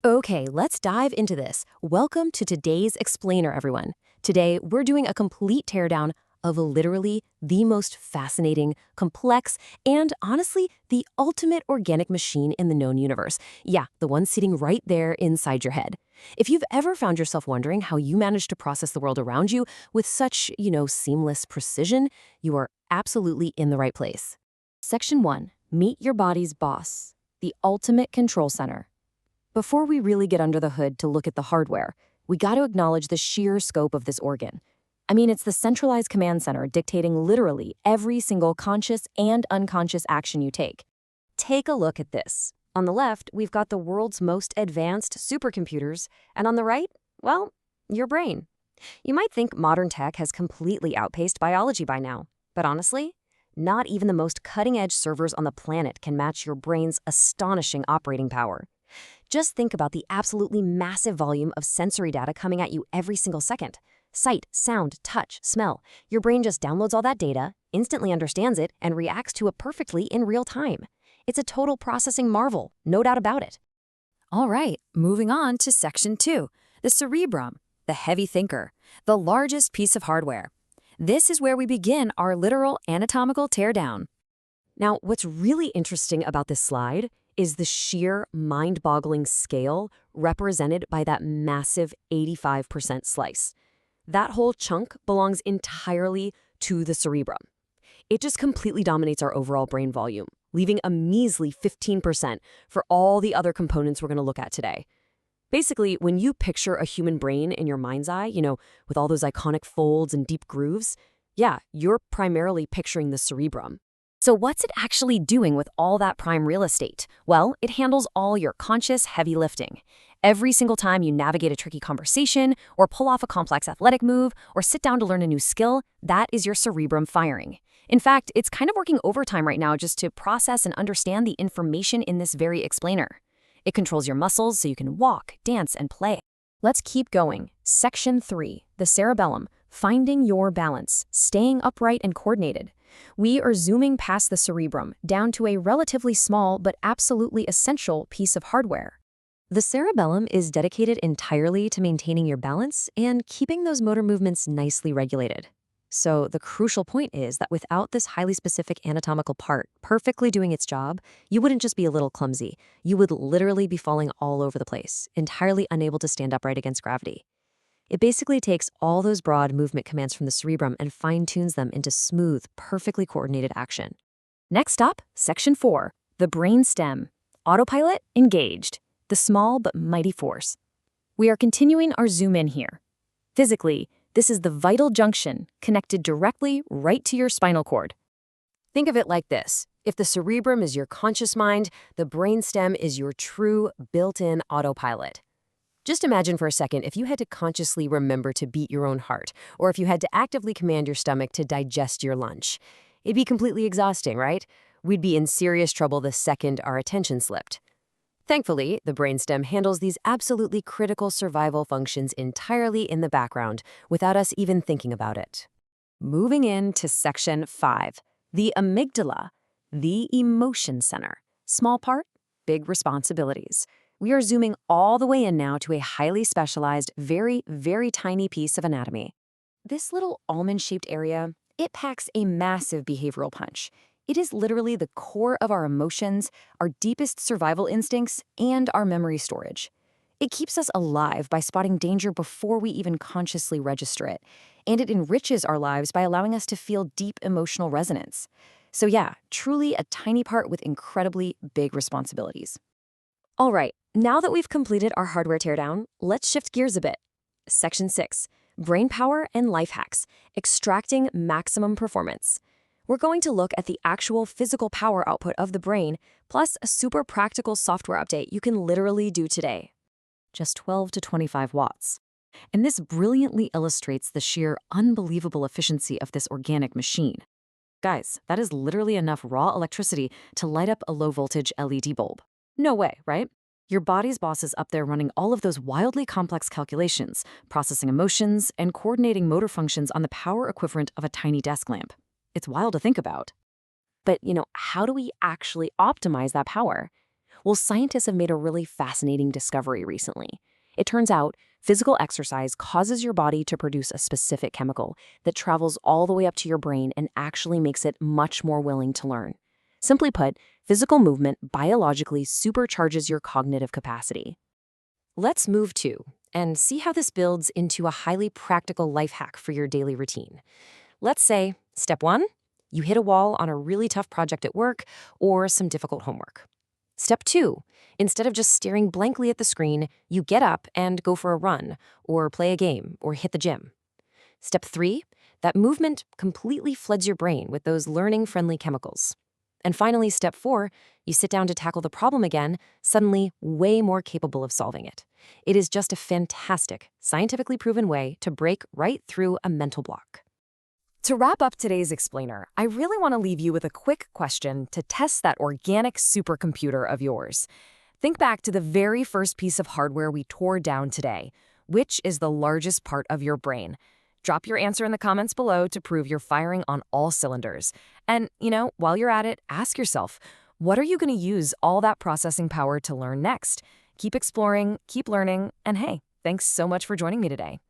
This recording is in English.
Okay, let's dive into this. Welcome to today's explainer, everyone. Today, we're doing a complete teardown of literally the most fascinating, complex, and honestly, the ultimate organic machine in the known universe. Yeah, the one sitting right there inside your head. If you've ever found yourself wondering how you manage to process the world around you with such, seamless precision, you are absolutely in the right place. Section 1. Meet your body's boss, the ultimate control center. Before we really get under the hood to look at the hardware, we got to acknowledge the sheer scope of this organ. I mean, it's the centralized command center dictating literally every single conscious and unconscious action you take. Take a look at this. On the left, we've got the world's most advanced supercomputers, and on the right, well, your brain. You might think modern tech has completely outpaced biology by now, but honestly, not even the most cutting-edge servers on the planet can match your brain's astonishing operating power. Just think about the absolutely massive volume of sensory data coming at you every single second. Sight, sound, touch, smell. Your brain just downloads all that data, instantly understands it, and reacts to it perfectly in real time. It's a total processing marvel, no doubt about it. All right, moving on to Section 2, the cerebrum, the heavy thinker, the largest piece of hardware. This is where we begin our literal anatomical teardown. Now, what's really interesting about this slide is the sheer mind-boggling scale represented by that massive 85% slice. That whole chunk belongs entirely to the cerebrum. It just completely dominates our overall brain volume, leaving a measly 15% for all the other components we're going to look at today. Basically, when you picture a human brain in your mind's eye, with all those iconic folds and deep grooves, yeah, you're primarily picturing the cerebrum. So what's it actually doing with all that prime real estate? Well, it handles all your conscious heavy lifting. Every single time you navigate a tricky conversation, or pull off a complex athletic move, or sit down to learn a new skill, that is your cerebrum firing. In fact, it's kind of working overtime right now just to process and understand the information in this very explainer. It controls your muscles so you can walk, dance, and play. Let's keep going. Section 3, the cerebellum, finding your balance, staying upright and coordinated. We are zooming past the cerebrum down to a relatively small but absolutely essential piece of hardware. The cerebellum is dedicated entirely to maintaining your balance and keeping those motor movements nicely regulated. So the crucial point is that without this highly specific anatomical part perfectly doing its job, you wouldn't just be a little clumsy. You would literally be falling all over the place, entirely unable to stand upright against gravity. It basically takes all those broad movement commands from the cerebrum and fine-tunes them into smooth, perfectly coordinated action. Next up, Section 4, the brain stem. Autopilot engaged, the small but mighty force. We are continuing our zoom in here. Physically, this is the vital junction connected directly right to your spinal cord. Think of it like this. If the cerebrum is your conscious mind, the brainstem is your true built-in autopilot. Just imagine for a second if you had to consciously remember to beat your own heart, or if you had to actively command your stomach to digest your lunch. It'd be completely exhausting, right? We'd be in serious trouble the second our attention slipped. Thankfully, the brainstem handles these absolutely critical survival functions entirely in the background, without us even thinking about it. Moving into Section 5, the amygdala, the emotion center. Small part, big responsibilities. We are zooming all the way in now to a highly specialized, very, very tiny piece of anatomy. This little almond-shaped area, it packs a massive behavioral punch. It is literally the core of our emotions, our deepest survival instincts, and our memory storage. It keeps us alive by spotting danger before we even consciously register it, and it enriches our lives by allowing us to feel deep emotional resonance. So yeah, truly a tiny part with incredibly big responsibilities. All right, now that we've completed our hardware teardown, let's shift gears a bit. Section 6, brain power and life hacks, extracting maximum performance. We're going to look at the actual physical power output of the brain, plus a super practical software update you can literally do today. Just 12 to 25 watts. And this brilliantly illustrates the sheer unbelievable efficiency of this organic machine. Guys, that is literally enough raw electricity to light up a low-voltage LED bulb. No way, right? Your body's boss is up there running all of those wildly complex calculations, processing emotions, and coordinating motor functions on the power equivalent of a tiny desk lamp. It's wild to think about. But, how do we actually optimize that power? Well, scientists have made a really fascinating discovery recently. It turns out physical exercise causes your body to produce a specific chemical that travels all the way up to your brain and actually makes it much more willing to learn. Simply put, physical movement biologically supercharges your cognitive capacity. Let's move to and see how this builds into a highly practical life hack for your daily routine. Let's say, step 1, you hit a wall on a really tough project at work or some difficult homework. Step 2, instead of just staring blankly at the screen, you get up and go for a run, or play a game, or hit the gym. Step 3, that movement completely floods your brain with those learning-friendly chemicals. And finally, step 4, you sit down to tackle the problem again, suddenly way more capable of solving it. It is just a fantastic, scientifically proven way to break right through a mental block. To wrap up today's explainer, I really want to leave you with a quick question to test that organic supercomputer of yours. Think back to the very first piece of hardware we tore down today. Which is the largest part of your brain? Drop your answer in the comments below to prove you're firing on all cylinders. And, while you're at it, ask yourself, what are you going to use all that processing power to learn next? Keep exploring, keep learning, and hey, thanks so much for joining me today.